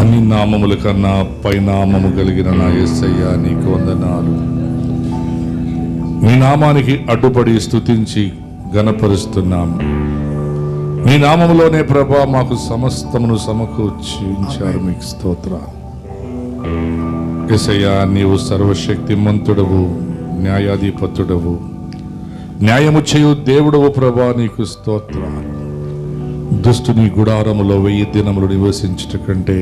అన్ని నామముల కన్నా పైనామము కలిగిన నా యేసయ్య నీకు వందనాలు. మీ నామానికి అడ్డుపడి స్తుతించి ఘనపరుస్తున్నాము. మీ నామములోనే ప్రభా మాకు సమస్తమును సమకూర్చించారు. మీకు స్తోత్రాలు. యేసయ్య, నీవు సర్వశక్తిమంతుడవు, న్యాయాధిపతుడవు, న్యాయము చేయు దేవుడవు ప్రభా, నీకు స్తోత్రాలు. దుష్టుని గుడారములో 1000 దినములు నివసించుట కంటే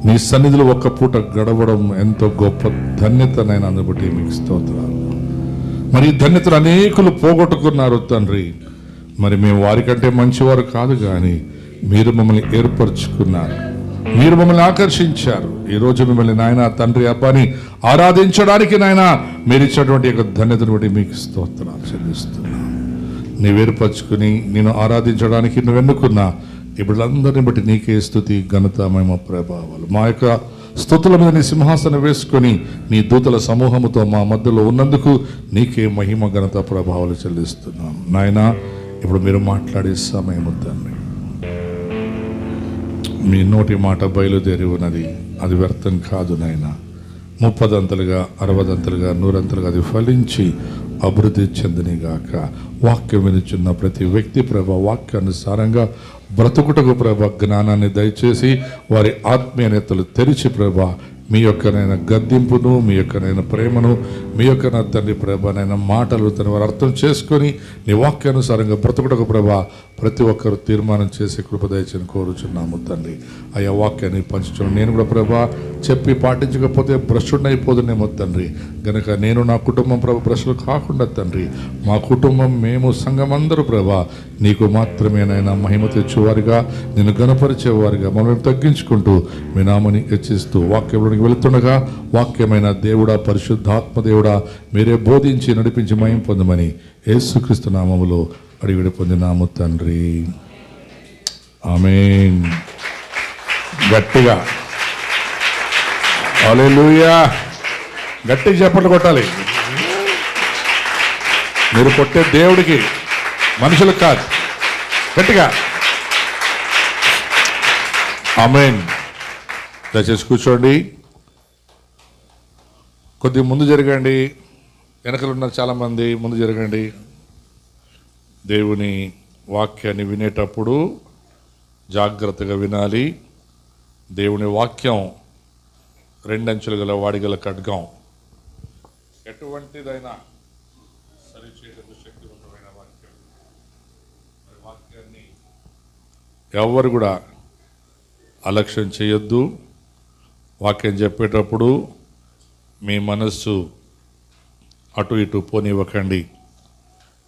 నీ సన్నిధిలో ఒక్క పూట గడవడం ఎంతో గొప్ప ధన్యతనైనా అందుబట్టి మీకు స్తోత్రాలు. మరి ఈ ధన్యతలు అనేకులు పోగొట్టుకున్నారు తండ్రి. మరి మేము వారికంటే మంచివారు కాదు, కానీ మీరు మమ్మల్ని ఏర్పరచుకున్నారు, మీరు మమ్మల్ని ఆకర్షించారు. ఈరోజు మిమ్మల్ని నాయన తండ్రి అబ్బాని ఆరాధించడానికి నాయన మీరు ఇచ్చినటువంటి యొక్క ధన్యతను బట్టి మీకు స్తోత్రాలు చెల్లిస్తున్నాను. నీవు ఏర్పరచుకుని నేను ఆరాధించడానికి నువ్వు ఎన్నుకున్నా ఇప్పుడందరిని బట్టి నీకే స్తుతి, ఘనత, మహిమ, ప్రభావాలు. మా యొక్క స్తుతుల మీద నీ సింహాసనం వేసుకొని నీ దూతల సమూహముతో మా మధ్యలో ఉన్నందుకు నీకే మహిమ, ఘనత, ప్రభావాలు చెల్లిస్తున్నాం. నాయన, ఇప్పుడు మీరు మాట్లాడే సమయం తండ్రి. మీ నోటి మాట బయలుదేరి ఉన్నది, అది వ్యర్థం కాదు నాయన. 30 అంతలుగా 60 అంతలుగా 100 అంతలుగా అది ఫలించి అభివృద్ధి చెందినగాక. వాక్యం వినుచున్న ప్రతి వ్యక్తి ప్రభ వాక్యానుసారంగా బ్రతుకుటకు ప్రభ జ్ఞానాన్ని దయచేసి వారి ఆత్మీయ నేతలు తెరిచి ప్రభ మీ యొక్కనైనా గద్దింపును, మీ యొక్కనైనా ప్రేమను, మీ యొక్క నా తండ్రి ప్రభనైనా మాటలు తన వారు అర్థం చేసుకొని నీ వాక్యానుసారంగా బ్రతుకుటకు ప్రభ ప్రతి ఒక్కరు తీర్మానం చేసి కృప దయచేసి కోరుచున్నాము తండ్రి. ఆయా వాక్యాన్ని పంచుతున్నాను. నేను కూడా ప్రభ చెప్పి పాటించకపోతే భ్రష్టుడైపోదునేమో తండ్రి. గనుక నేను నా కుటుంబం ప్రభ భ్రష్టులు కాకుండా తండ్రి, మా కుటుంబం మేము సంఘం అందరూ ప్రభ నీకు మాత్రమేనైనా మహిమ తెచ్చేవారిగా, నేను గణపరిచేవారిగా మనం తగ్గించుకుంటూ మీ నామని హెచ్చిస్తూ వాక్యంలోనికి వెళుతుండగా వాక్యమైన దేవుడా, పరిశుద్ధాత్మ దేవుడా, మీరే బోధించి నడిపించి మహిమ పొందమని యేసుక్రీస్తు నామములో అడిగి పొందినాము తండ్రి. ఆమేన్. గట్టిగా హల్లెలూయా, గట్టిగా చప్పట్లు కొట్టాలి. మీరు కొట్టే దేవుడికి, మనుషులకు కాదు. గట్టిగా ఆమేన్. దయచేసి కూర్చోండి. కొద్దిగా ముందు జరగండి. వెనకలు ఉన్నారు చాలామంది, ముందు జరగండి. దేవుని వాక్యాన్ని వినేటప్పుడు జాగ్రత్తగా వినాలి. దేవుని వాక్యం 2 అంచులు గల వాడిగల ఖడ్గం, ఎటువంటిదైనా సరిచేయటకు శక్తివంతమైన వాక్యం. మరి వాక్యాన్ని ఎవరు కూడా అలక్ష్యం చేయొద్దు. వాక్యం చెప్పేటప్పుడు మీ మనస్సు అటు ఇటు పోనివ్వకండి.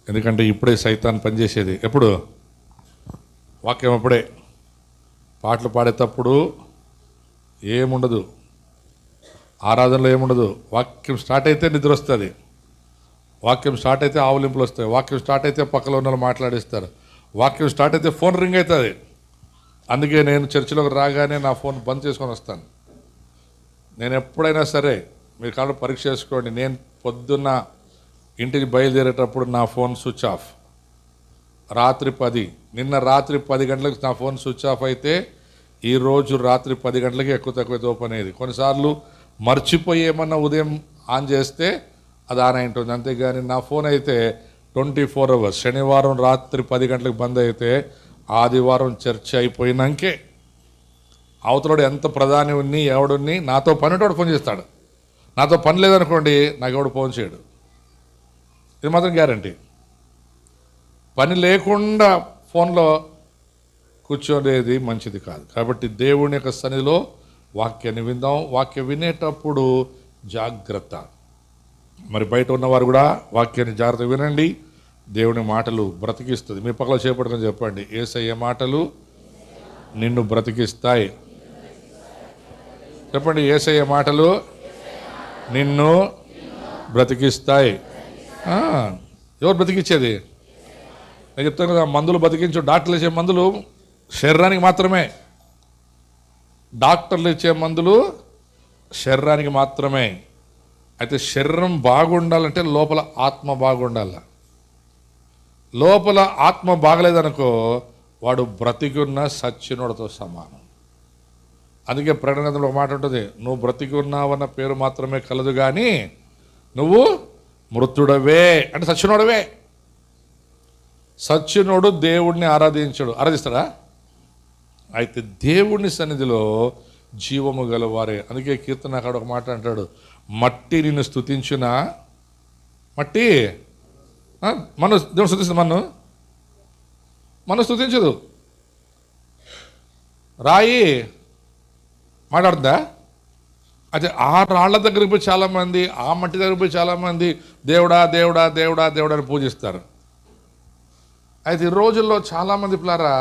ఎందుకంటే ఇప్పుడే సైతాన్ పనిచేసేది. ఎప్పుడు? వాక్యం అప్పుడే. పాటలు పాడేటప్పుడు ఏముండదు, ఆరాధనలో ఏముండదు. వాక్యం స్టార్ట్ అయితే నిద్ర వస్తుంది, వాక్యం స్టార్ట్ అయితే ఆవులింపులు వస్తాయి, వాక్యం స్టార్ట్ అయితే పక్కలో ఉన్న వాళ్ళు మాట్లాడిస్తారు, వాక్యం స్టార్ట్ అయితే ఫోన్ రింగ్ అవుతుంది. అందుకే నేను చర్చిలోకి రాగానే నా ఫోన్ బంద్ చేసుకొని వస్తాను. నేను ఎప్పుడైనా సరే, మీరు కావాలి పరీక్ష చేసుకోండి, నేను పొద్దున్న ఇంటికి బయలుదేరేటప్పుడు నా ఫోన్ స్విచ్ ఆఫ్. రాత్రి 10, నిన్న రాత్రి 10 గంటలకు నా ఫోన్ స్విచ్ ఆఫ్ అయితే ఈరోజు రాత్రి 10 గంటలకి ఎక్కువ తక్కువ ఓపెన్ అయ్యేది. కొన్నిసార్లు మర్చిపోయి ఏమన్నా ఉదయం ఆన్ చేస్తే అది ఆన్ అయి ఉంటుంది. అంతేగాని నా ఫోన్ అయితే 24 hours. శనివారం రాత్రి 10 గంటలకు బంద్ అయితే ఆదివారం చర్చ అయిపోయినాకే అవతలోడు ఎంత ప్రధాని ఉన్ని ఎవడున్ని నాతో పనిటోడు ఫోన్ చేస్తాడు. నాతో పని లేదనుకోండి, నాకు ఎవడు ఫోన్ చేయడు. ఇది మాత్రం గ్యారంటీ. పని లేకుండా ఫోన్లో కూర్చోనేది మంచిది కాదు. కాబట్టి దేవుని యొక్క సన్నిధిలో వాక్యాన్ని విందాం. వాక్యం వినేటప్పుడు జాగ్రత్త. మరి బయట ఉన్నవారు కూడా వాక్యాన్ని జాగ్రత్తగా వినండి. దేవుని మాటలు బ్రతికిస్తుంది. మీ పక్కన చేపట్టుకొని చెప్పండి, యేసయ్య మాటలు నిన్ను బ్రతికిస్తాయి. చెప్పండి, యేసయ్య మాటలు నిన్ను బ్రతికిస్తాయి. ఎవరు బ్రతికిచ్చేది? నేను చెప్తాను కదా, మందులు బతికించు. డాక్టర్లు ఇచ్చే మందులు శరీరానికి మాత్రమే. డాక్టర్లు ఇచ్చే మందులు శరీరానికి మాత్రమే. అయితే శరీరం బాగుండాలంటే లోపల ఆత్మ బాగుండాల. లోపల ఆత్మ బాగలేదనుకో, వాడు బ్రతికున్న సచ్చినోడితో సమానం. అందుకే ప్రకటన గ్రంథంలో ఒక మాట ఉంటుంది, నువ్వు బ్రతికి ఉన్నావన్న పేరు మాత్రమే కలదు కానీ నువ్వు మృతుడవే, అంటే సచ్చినోడవే. సచ్చినోడు దేవుణ్ణి ఆరాధిస్తాడా? అయితే దేవుని సన్నిధిలో జీవము గలవారే. అందుకే కీర్తనకారుడు ఒక మాట అంటాడు, మట్టి నిన్ను స్తుతించిన, మట్టి మనం దేవుని స్తుతిస్తుంది, మనం స్తుతించదు. రాయి మాట్లాడుతుందా? అయితే ఆ రాళ్ల దగ్గరికి పోయి చాలామంది, ఆ మట్టి దగ్గరికి పోయి చాలామంది దేవుడా దేవుడా దేవుడా దేవుడా అని పూజిస్తారు. అయితే ఈ రోజుల్లో చాలామంది పిల్లారా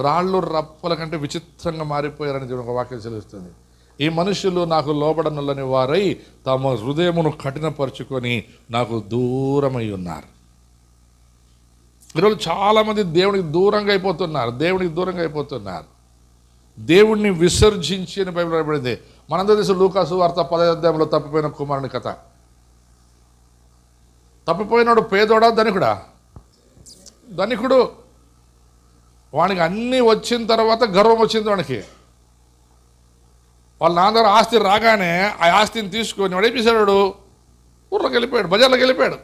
రాళ్ళు రప్పల కంటే విచిత్రంగా మారిపోయారని ఒక వాక్యం చెల్లిస్తుంది. ఈ మనుషులు నాకు లోబడనులని వారై తమ హృదయమును కఠినపరుచుకొని నాకు దూరమై ఉన్నారు. ఈరోజు చాలామంది దేవునికి దూరంగా అయిపోతున్నారు. దేవుణ్ణి విసర్జించి అని బైబిల్ రాయబడింది. మనందరూ తెలుసు లూకాసు వార్త 10వ అధ్యాయంలో తప్పిపోయిన కుమారుని కథ. తప్పిపోయినాడు పేదోడా ధనికుడా? ధనికుడు. వానికి అన్నీ వచ్చిన తర్వాత గర్వం వచ్చింది వానికి. వాళ్ళ నాన్నగారు ఆస్తి రాగానే ఆ ఆస్తిని తీసుకొని వాడు ఏం చేశాడు? ఊర్లోకి వెళ్ళిపోయాడు, బజార్లోకి వెళ్ళిపోయాడు,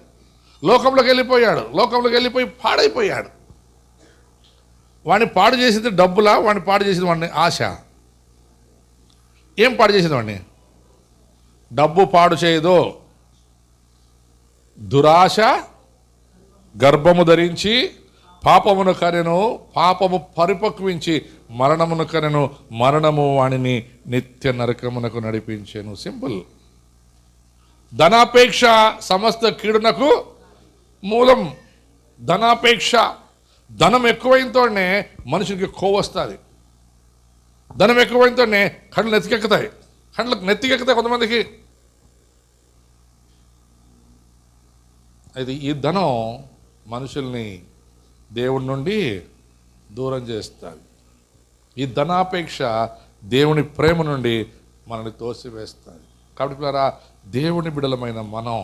లోకంలోకి వెళ్ళిపోయి పాడైపోయాడు. వాడిని పాడు చేసింది డబ్బులా? వాడిని పాడు చేసింది వాడిని ఆశ. ఏం పాడు చేసింది వాడిని? డబ్బు పాడు చేయదు, దురాశ గర్భము ధరించి పాపమును కనెను, పాపము పరిపక్వించి మరణమును కనెను, మరణము వాణిని నిత్య నరకమునకు నడిపించెను. సింపుల్. ధనాపేక్ష సమస్త కీడునకు మూలం. ధనాపేక్ష. ధనం ఎక్కువైనతోనే మనుషునికి కొవ్వొస్తుంది. ధనం ఎక్కువైనతోనే కళ్ళు నెత్తికెక్కుతాయి కొంతమందికి. అయితే ఈ ధనం మనుషుల్ని దేవుడి నుండి దూరం చేస్తుంది. ఈ ధనాపేక్ష దేవుని ప్రేమ నుండి మనల్ని తోసివేస్తుంది. కాబట్టి దేవుని బిడ్డలమైన మనం,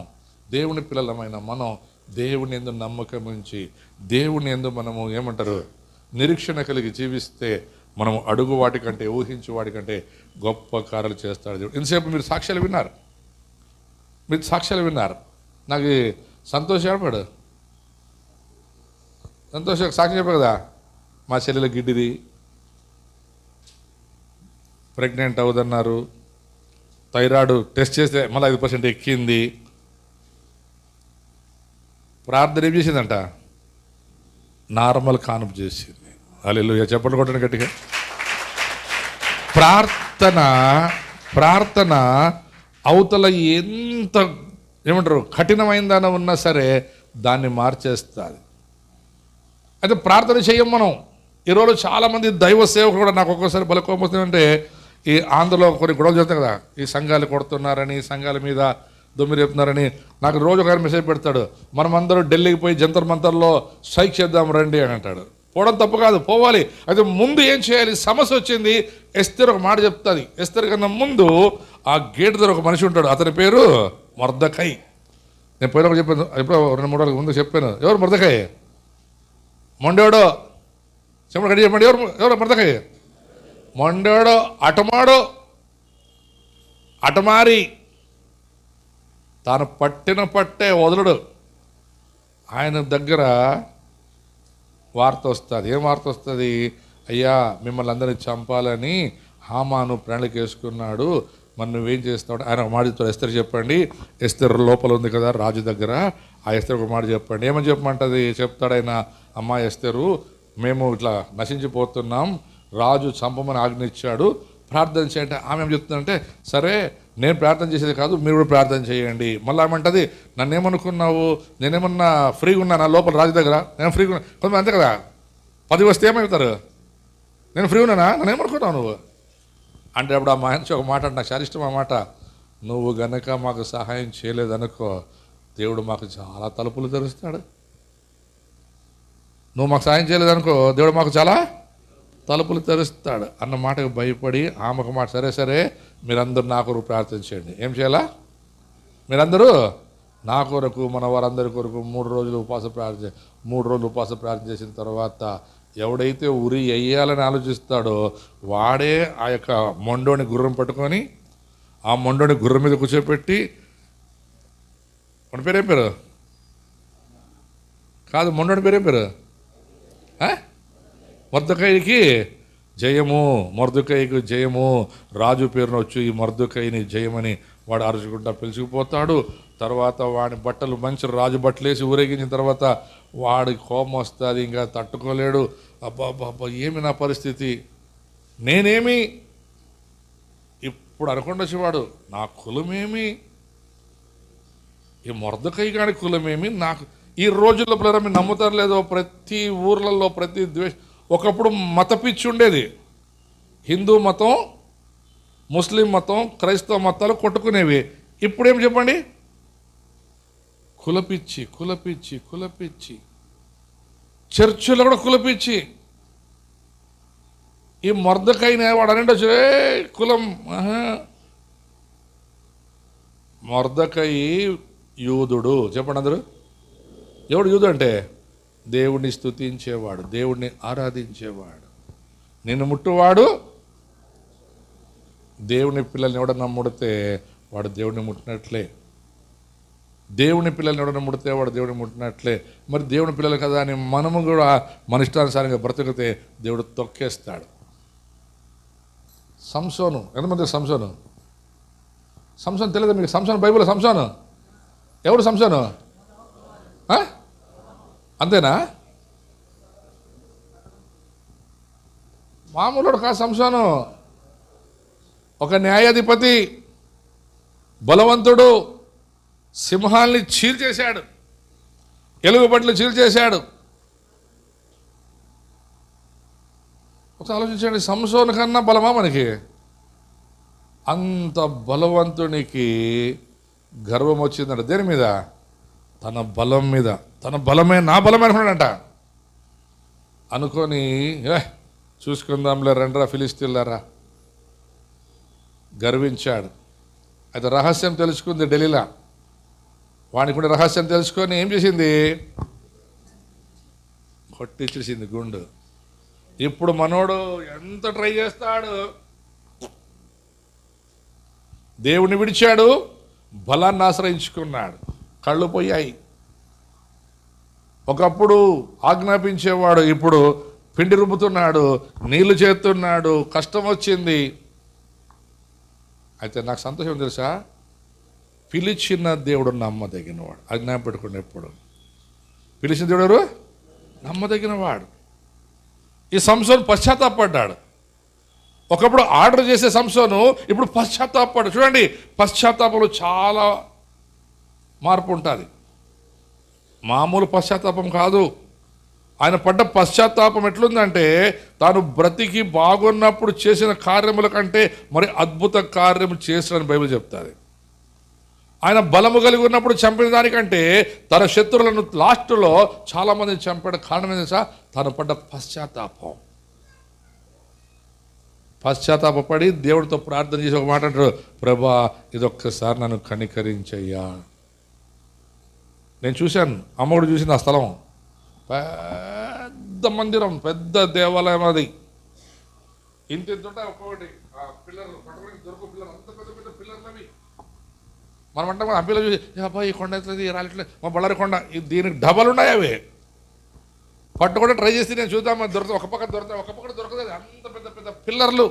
దేవుని పిల్లలమైన మనం దేవుని యందు నమ్మకం ఉంచి దేవుని యందు మనము నిరీక్షణ కలిగి జీవిస్తే మనము అడుగు వాటికంటే, ఊహించు వాటికంటే గొప్ప కార్యాలు చేస్తాడు దేవుడు. ఇంతసేపు మీరు సాక్ష్యాలు విన్నారు. నాకు సంతోషపడు. సాక్షి చెప్పారు కదా, మా చెల్లెల గిడ్డిది, ప్రెగ్నెంట్ అవుదన్నారు, థైరాయిడ్ టెస్ట్ చేస్తే మళ్ళీ 5% ఎక్కింది. ప్రార్థన ఏం చేసిందంట? నార్మల్ కానుపు చేసింది. హల్లెలూయా, చెప్పండి కొట్టండి గట్టిగా. ప్రార్థన అవతల ఎంత కఠినమైందన ఉన్నా సరే దాన్ని మార్చేస్తుంది. అయితే ప్రార్థన చెయ్యం మనం. ఈరోజు చాలామంది దైవ సేవకులు కూడా నాకు ఒక్కోసారి బలకోపం వస్తుందంటే, ఈ ఆంధ్రలో కొన్ని గొడవలు చేస్తాయి కదా, ఈ సంఘాలు కొడుతున్నారని, సంఘాల మీద దొమ్మిరి చెప్తున్నారని. నాకు రోజు ఒక మెసేజ్ పెడతాడు, మనమందరూ ఢిల్లీకి పోయి జంతర్ మంతర్లో స్ట్రైక్ చేద్దాం రండి అని అంటాడు. పోవడం తప్పు కాదు, పోవాలి. అయితే ముందు ఏం చేయాలి? సమస్య వచ్చింది. ఎస్తేర్ ఒక మాట చెప్తుంది. ఎస్తేర్ కన్నా ముందు ఆ గేట్ దగ్గర ఒక మనిషి ఉంటాడు, అతని పేరు మొర్దెకై. నేను పోయిన చెప్పాను, ఎప్పుడో 2-3 రోజుల ముందు చెప్పాను. ఎవరు మొర్దెకై? మొండోడు. చెప్పండి గడి చెప్పండి. ఎవరు మొర్దెకై? మొండోడు, అటమారి, తాను పట్టిన పట్టే వదలడు. ఆయన దగ్గర వార్త వస్తుంది. ఏం వార్త వస్తుంది? అయ్యా, మిమ్మల్ని అందరినీ చంపాలని హామాను ప్రణాళిక వేసుకున్నాడు, మరి నువ్వేం చేస్తావు? ఆయన ఒక మాట చెప్తాడు. ఎస్తేర్ చెప్పండి, ఎస్తేర్ లోపల ఉంది కదా రాజు దగ్గర, ఆ ఎస్తేర్ ఒక మాట చెప్పండి. ఏమని చెప్పమంటది? చెప్తాడు ఆయన, అమ్మ ఎస్తేరు, మేము ఇట్లా నశించిపోతున్నాం, రాజు చంపమని ఆజ్ఞించాడు, ప్రార్థన చేయండి. ఆమె ఏం చెప్తుందంటే, సరే నేను ప్రార్థన చేసేది కాదు, మీరు కూడా ప్రార్థన చేయండి. మళ్ళీ ఏమంటుంది, నన్నేమనుకున్నావు, నేనేమన్నా ఫ్రీగా ఉన్నా నా లోపల రాజు దగ్గర? నేను ఫ్రీగా ఉన్నా. కొంతమంది అంతే కదా, 10 వస్తే ఏమవుతారు? నేను ఫ్రీ ఉన్నానా, నన్ను ఏమనుకున్నావు నువ్వు అంటే? అప్పుడు ఆ మనిషి ఒక మాట అంటే నాకు చాలా ఇష్టం. ఆ మాట, నువ్వు గనక మాకు సహాయం చేయలేదనుకో, దేవుడు మాకు చాలా తలుపులు తెరుస్తాడు. నువ్వు మాకు సహాయం చేయలేదనుకో, దేవుడు మాకు చాలా తలుపులు తెరుస్తాడు అన్న మాటకు భయపడి ఆమె ఒక మాట, సరే మీరందరూ నా కొరకు ప్రార్థన చేయండి. ఏం చేయాలా? మీరందరూ నా కొరకు, మన వారందరి కొరకు 3 రోజులు ఉపవాస ప్రార్థన 3 రోజులు ఉపవాస ప్రార్థన చేసిన తర్వాత ఎవడైతే ఉరి వేయాలని ఆలోచిస్తాడో వాడే ఆ యొక్క మొండోని గుర్రం పట్టుకొని ఆ మొండోని గుర్రం మీద కూర్చోపెట్టి, మన పేరేం పేరు కాదు, మొండోని పేరేం పేరు, మొర్దెకైకి జయము, మొర్దెకైకి జయము, రాజు పేరున వచ్చి ఈ మొర్దెకైని జయమని వాడు అరుచుకుంటా పిలుచుకుపోతాడు. తర్వాత వాడి బట్టలు మంచి రాజు బట్టలు వేసి ఊరేగించిన తర్వాత వాడి కోపం వస్తుంది, ఇంకా తట్టుకోలేడు. అబ్బా ఏమి నా పరిస్థితి, నేనేమి ఇప్పుడు అనుకుండొచ్చి వాడు, నా కులమేమి, ఈ మొర్దెకై గాని కులమేమి, నాకు ఈ రోజుల్లో పిల్లలు మీరు నమ్ముతారు లేదో, ప్రతి ఊర్లలో ప్రతి ఒకప్పుడు మత పిచ్చి ఉండేది. హిందూ మతం, ముస్లిం మతం, క్రైస్తవ మతాలు కొట్టుకునేవి. ఇప్పుడేం చెప్పండి, కులపిచ్చి కులపిచ్చి కులపిచ్చి, చర్చిలో కూడా కులపిచ్చి. ఈ మొర్దెకైనే వాడు అనిండొచ్చు, కులం. మొర్దెకై యూదుడు, చెప్పండి అందరూ. ఎవడు యూదు అంటే దేవుణ్ణి స్తుతించేవాడు, దేవుణ్ణి ఆరాధించేవాడు. నిన్ను ముట్టువాడు దేవుని పిల్లల్ని ఎవడన్నా ముడితే వాడు దేవుడిని ముట్టినట్లే. దేవుని పిల్లల్ని ఎవడన్నా ముడితే వాడు దేవుడిని ముట్టినట్లే. మరి దేవుని పిల్లలు కదా అని మనము కూడా మన ఇష్టానుసారంగా బ్రతికితే దేవుడు తొక్కేస్తాడు. సంసోను, ఎంతమంది సంసోను తెలియదు మీకు? సంసోను బైబిల్, సంసోను ఎవడు? సంసోను అంతేనా? మామూలుడు కాదు సంసోను. ఒక న్యాయాధిపతి, బలవంతుడు, సింహాల్ని చీల్చేశాడు, ఎలుగుబంట్లు చీల్చేశాడు. ఒకసారి ఆలోచించండి, సంసోను కన్నా బలమా మనకి? అంత బలవంతునికి గర్వం వచ్చిందంట. దేని మీద? తన బలం మీద. తన బలమే నా బలమే అనుకున్నాడంట. అనుకొని చూసుకుందాంలే, రండ్రా ఫిలిస్తీన్లారా, గర్వించాడు. అయితే రహస్యం తెలుసుకుంది ఢిల్లీలో. వానికి కూడా రహస్యం తెలుసుకొని ఏం చేసింది? కొట్టించేసింది గుండు. ఇప్పుడు మనోడు ఎంత ట్రై చేస్తాడు, దేవుని విడిచాడు, బలాన్ని ఆశ్రయించుకున్నాడు, కళ్ళు పోయాయి. ఒకప్పుడు ఆజ్ఞాపించేవాడు, ఇప్పుడు పిండి రుబ్బుతున్నాడు, నీళ్లు చేస్తున్నాడు, కష్టం వచ్చింది. అయితే నాకు సంతోషం తెలుసా, పిలిచిన దేవుడు నమ్మదగినవాడు. ఆజ్ఞాపం పెట్టుకుని ఎప్పుడు పిలిచిన దేవుడు నమ్మదగినవాడు. ఈ సంసోను పశ్చాత్తాపడ్డాడు. ఒకప్పుడు ఆర్డర్ చేసే సంసోను ఇప్పుడు పశ్చాత్తాపడ్డాడు. చూడండి, పశ్చాత్తాపంలో చాలా మార్పు ఉంటుంది. మామూలు పశ్చాత్తాపం కాదు. ఆయన పడ్డ పశ్చాత్తాపం ఎట్లుందంటే, తాను బ్రతికి బాగున్నప్పుడు చేసిన కార్యముల కంటే మరి అద్భుత కార్యం చేసినని బైబిల్ చెప్తాది. ఆయన బలము కలిగి ఉన్నప్పుడు చంపిన దానికంటే తన శత్రువులను లాస్ట్లో చాలామందిని చంపాడు. కారణం ఏంటి సార్? తను పడ్డ పశ్చాత్తాపం. పశ్చాత్తాపడి దేవుడితో ప్రార్థన చేసి ఒక మాట అంటారు, ప్రభా ఇదొక్కసారి నన్ను కనికరించయ్యా. నేను చూశాను, అమ్మగుడు చూసింది ఆ స్థలం. పెద్ద మందిరం, పెద్ద దేవాలయం. అది ఇంత ఉంటాయి ఒక్కొక్కటి. పిల్లర్లు పట్టడానికి దొరకు పిల్లలు, అంత పెద్ద పెద్ద పిల్లర్లు అవి. మనం అంటాం ఆ పిల్లలు చూసి, అబ్బాయి ఈ కొండ అవుతుంది, రాలిట్లేదు, మా బళ్ళారి కొండ, దీనికి డబల్ ఉన్నాయి అవి. పట్టు కూడా ట్రై చేస్తే నేను చూద్దామని దొరుకుతాయి, ఒక పక్క దొరుకుతాయి, ఒక పక్క దొరకదు. అంత పెద్ద పెద్ద పిల్లర్లు.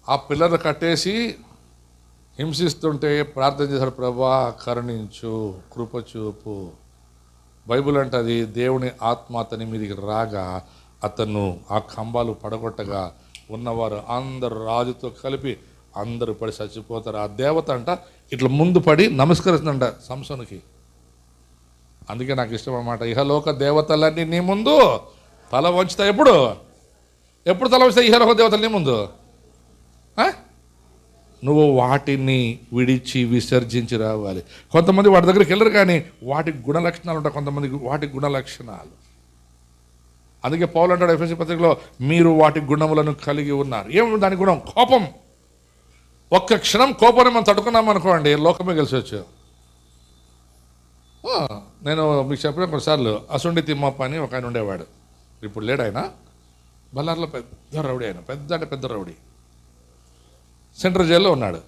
ఆ పిల్లర్లు కట్టేసి హింసిస్తుంటే ప్రార్థన చేశాడు, ప్రభా కరుణించు, కృపచూపు. బైబిల్ అంటది, దేవుని ఆత్మ అతని మీదికి రాగా అతను ఆ కంబాలు పడగొట్టగా ఉన్నవారు అందరు రాజుతో కలిపి అందరూ పడి చచ్చిపోతారు. ఆ దేవత అంట ఇట్లా ముందు పడి నమస్కరిస్తుందంట సంసోనుకి. అందుకే నాకు ఇష్టం అన్నమాట, ఇహలోక దేవతలన్నీ నీ ముందు తల వంచుతాయి. ఎప్పుడు తల వంచుతాయి ఇహలోక దేవతలు నీ ముందు? నువ్వు వాటిని విడిచి విసర్జించి రావాలి. కొంతమంది వాటి దగ్గరికి వెళ్ళరు, కానీ వాటికి గుణలక్షణాలు ఉంటాయి. కొంతమందికి వాటి గుణలక్షణాలు. అందుకే పౌలు అంటాడు ఎఫెసీ పత్రికలో, మీరు వాటి గుణములను కలిగి ఉన్నారు. ఏమి దాని గుణం? కోపం. ఒక్క క్షణం కోపాన్ని మనం తట్టుకున్నాం అనుకోండి, లోకమే గెలిచొచ్చు. నేను మీకు చెప్పిన కొన్నిసార్లు అసుండి తిమ్మప్ప అని ఒక ఆయన ఉండేవాడు. ఇప్పుడు లేడు ఆయన. బళ్ళార్లో పెద్ద రౌడీ, ఆయన పెద్ద అంటే పెద్ద రౌడీ. సెంట్రల్ జైల్లో ఉన్నాడు.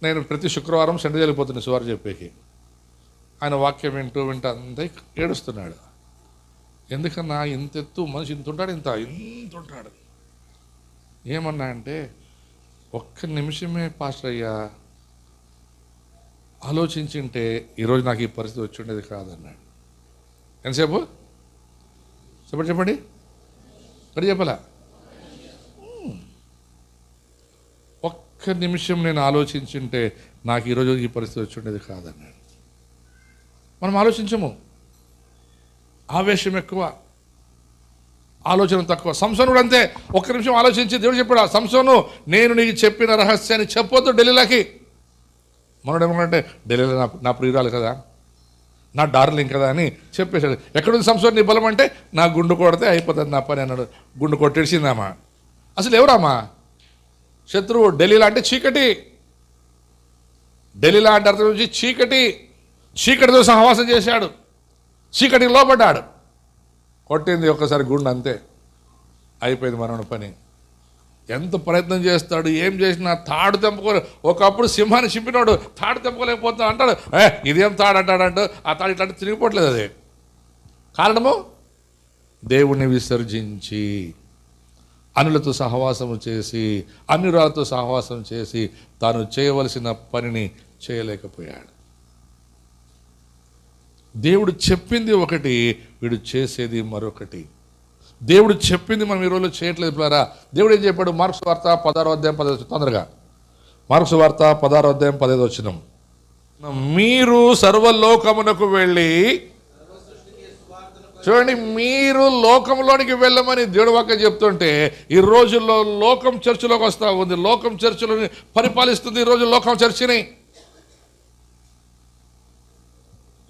నేను ప్రతి శుక్రవారం సెంట్రల్ జైలుకి పోతున్నా సువారు చెప్పేకి. ఆయన వాక్యం వింటూ అంతా ఏడుస్తున్నాడు. ఎందుకన్నా ఇంత ఎత్తు మనిషి ఇంత ఉంటాడు, ఇంత ఉంటాడు. ఏమన్నా అంటే, ఒక్క నిమిషమే పాస్టర్ అయ్యా ఆలోచించింటే ఈరోజు నాకు ఈ పరిస్థితి వచ్చి ఉండేది కాదన్నాడు. ఎంతసేపు చెప్పండి ఇక్కడ చెప్పలా? ఒక్క నిమిషం నేను ఆలోచించింటే నాకు ఈరోజు ఈ పరిస్థితి వచ్చి ఉండేది కాదన్నాడు. మనం ఆలోచించము, ఆవేశం ఎక్కువ, ఆలోచన తక్కువ. సంసోను కూడా అంతే. ఒక్క నిమిషం ఆలోచించి దేవుడు చెప్పాడు, సంసోను నేను నీకు చెప్పిన రహస్యాన్ని చెప్పొద్దు ఢిల్లీలోకి. మనోడు ఏమంటే ఢిల్లీలో నా ప్రియురాలు కదా, నా డార్లింగ్ కదా అని చెప్పేశాడు. ఎక్కడుంది సంసోను నీ బలం అంటే, నా గుండు కొడితే అయిపోతుంది నా పని అన్నాడు. గుండు కొట్టేసిందామా? అసలు ఎవరామా? శత్రువు. ఢిల్లీలో అంటే చీకటి. ఢిల్లీలో అంటే అర్థం నుంచి చీకటి. చీకటితో సహవాసం చేశాడు, చీకటికి లోపడ్డాడు. కొట్టింది ఒక్కసారి గుండు, అంతే అయిపోయింది మనోడి పని. ఎంత ప్రయత్నం చేస్తాడు, ఏం చేసినా తాడు తెంపుకోలే. ఒకప్పుడు సింహాన్ని చింపినోడు తాడు తెంపుకోలేకపోతున్నాడు అంటాడు. ఇదేం తాడు అంటాడంటూ ఆ తాడు ఇట్లా తిరిగిపోవట్లేదు. అది కారణము దేవుణ్ణి విసర్జించి, అనులతో సహవాసము చేసి, అన్యురాలతో సహవాసం చేసి తాను చేయవలసిన పనిని చేయలేకపోయాడు. దేవుడు చెప్పింది ఒకటి, వీడు చేసేది మరొకటి. దేవుడు చెప్పింది మనం ఈ రోజులో చేయట్లేదు పిల్లరా. దేవుడు ఏం చెప్పాడు? మార్క్స్ వార్త 16వ అధ్యాయం 15 తొందరగా. మార్క్స్ వార్త 16వ అధ్యాయం 15 వచనం. మీరు సర్వలోకమునకు వెళ్ళి, చూడండి, మీరు లోకంలోనికి వెళ్ళమని దేవుడు వాక్యం చెప్తుంటే, ఈ రోజుల్లో లోకం చర్చిలోకి వస్తూ ఉంది. లోకం చర్చిలోని పరిపాలిస్తుంది ఈ రోజు లోకం చర్చిని.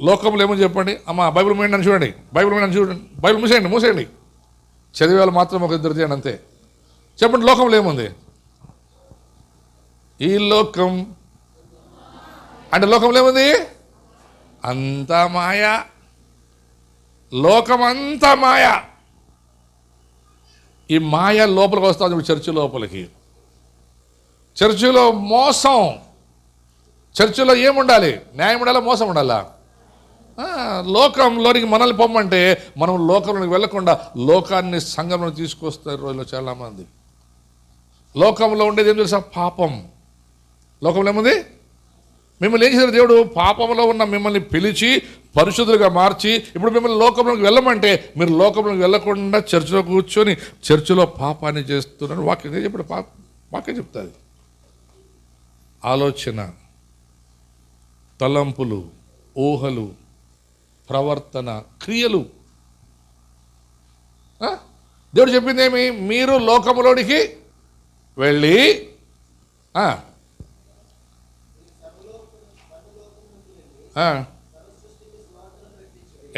లోకంలో ఏమని చెప్పండి అమ్మ, బైబిల్ మూయండి చూడండి, బైబిల్ మూయండి చూడండి, బైబిల్ మూసేయండి. చదివే వాళ్ళు మాత్రం ఒక ఇద్దరు చేయండి అంతే. చెప్పండి, లోకంలో ఏముంది? ఈ లోకం అంటే లోకంలో ఏముంది? అంతా మాయా. లోకం అంతా మాయా. ఈ మాయ లోపలికి వస్తుంది చర్చి లోపలికి. చర్చిలో మోసం. చర్చిలో ఏముండాలి? న్యాయం ఉండాలా, మోసం ఉండాలా? లోకంలోనికి మనల్ని పొమ్మంటే మనం లోకంలోనికి వెళ్లకుండా లోకాన్ని సంఘంలో తీసుకొస్తారు రోజులో చాలామంది. లోకంలో ఉండేది ఏం తెలుసా? పాపం. లోకంలో ఏముంది? మిమ్మల్ని ఏం చేశారు దేవుడు? పాపంలో ఉన్న మిమ్మల్ని పిలిచి పరిశుద్ధులుగా మార్చి ఇప్పుడు మిమ్మల్ని లోకంలోకి వెళ్ళమంటే మీరు లోకంలోకి వెళ్ళకుండా చర్చిలో కూర్చొని చర్చిలో పాపాన్ని చేస్తున్నారు. వాక్యం చెప్పాడు, వాక్యం చెప్తుంది. ఆలోచన, తలంపులు, ఊహలు, ప్రవర్తన, క్రియలు. దేవుడు చెప్పింది ఏమి? మీరు లోకములోనికి వెళ్ళి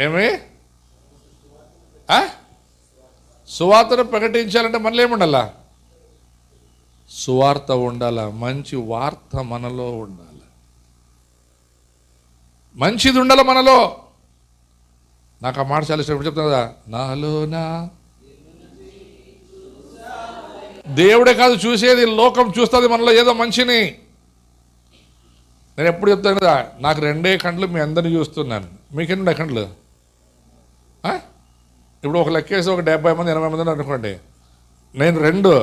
ఏమి సువార్తను ప్రకటించాలంటే మనలో ఏముండాలా? సువార్త ఉండాలా, మంచి వార్త మనలో ఉండాలి, మంచిది ఉండాలి మనలో. నాకు ఆ మాట చాలా ఇష్టం. చెప్తాను కదా, నాలోనా దేవుడే కాదు చూసేది, లోకం చూస్తుంది మనలో ఏదో మంచిని. నేను ఎప్పుడు చెప్తాను కదా, నాకు 2 కండ్లు మీ అందరినీ చూస్తున్నాను. మీకెన్ని కండ్లు? ఇప్పుడు ఒక లెక్కేసి ఒక 70 మంది 80 మంది అనుకోండి. నేను 2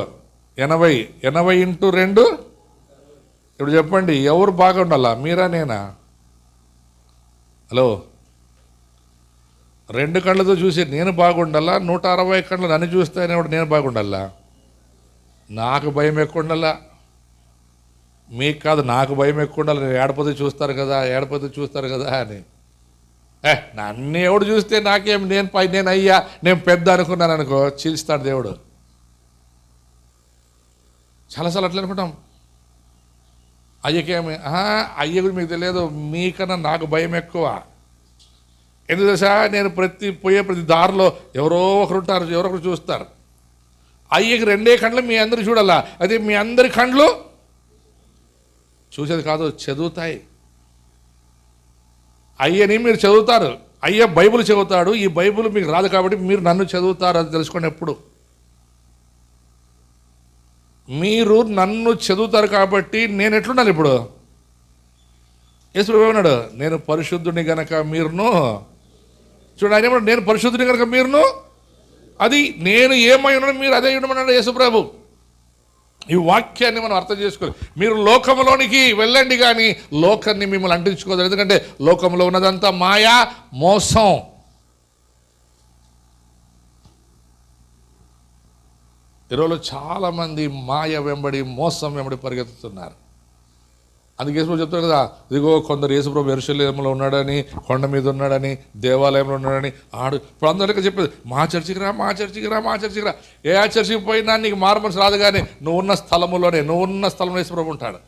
80 ఇంటూ 2. ఇప్పుడు చెప్పండి, ఎవరు బాగా ఉండాలా? మీరా నేనా? హలో, 2 కళ్ళతో చూసి నేను బాగుండాలా? 160 కళ్ళు నన్ను చూస్తే నేను బాగుండాలా? నాకు భయం ఎక్కువ ఉండాలా? మీకు కాదు, నాకు భయం ఎక్కువ ఉండాలి. నేను ఏడపోతే చూస్తారు కదా అని. నన్ను ఎవడు చూస్తే నాకేం, నేను అయ్యా, నేను పెద్ద అనుకున్నాను అనుకో, చీల్స్తాడు దేవుడు. చాలాసార్లు అట్లా అనుకుంటాం. అయ్యకేమి? అయ్య గురించి మీకు తెలియదు, మీకన్నా నాకు భయం ఎక్కువ. ఎందుకు తెలుసా? నేను పోయే ప్రతి దారిలో ఎవరో ఒకరు ఉంటారు, ఎవరో ఒకరు చూస్తారు. అయ్యకి 2 కండ్లు మీ అందరూ చూడాలా? అదే మీ అందరి కండ్లు చూసేది కాదు, చదువుతాయి. అయ్యని మీరు చదువుతారు, అయ్య బైబిల్ చదువుతాడు, ఈ బైబిల్ మీకు రాదు కాబట్టి మీరు నన్ను చదువుతారు, అది తెలుసుకోండి. ఎప్పుడు మీరు నన్ను చదువుతారు కాబట్టి నేను ఎట్లుండాలి? ఇప్పుడు యేసు ఏమన్నాడు? నేను పరిశుద్ధుని గనక మీరును, చూడండి ఆయన ఏమన్నాడు? నేను పరిశుద్ధుని గనక మీరును, అది నేను ఏమై ఉన్నాను మీరు అదే ఉండమన్నాడు యేసుప్రభు. ఈ వాక్యాన్ని మనం అర్థం చేసుకోవాలి. మీరు లోకంలోనికి వెళ్ళండి కానీ లోకాన్ని మిమ్మల్ని అంటించుకోదు. ఎందుకంటే లోకంలో ఉన్నదంతా మాయా, మోసం. ఈరోజు చాలామంది మాయ వెంబడి, మోసం వెంబడి పరిగెత్తుతున్నారు. అందుకే యేసుప్రభు చెప్తాడు కదా, ఇదిగో కొందరు యేసుప్రభు యెరూషలేములో ఉన్నాడని, కొండ మీద ఉన్నాడని, దేవాలయంలో ఉన్నాడని. ఇప్పుడు అందరికీ చెప్పేది మా చర్చికి రా, మా చర్చికి రా, మా చర్చికి రా. ఏ చర్చికి పోయినా నీకు మారుమనసు రాదు, కానీ నువ్వు ఉన్న స్థలంలో యేసుప్రభు ఉంటాడు.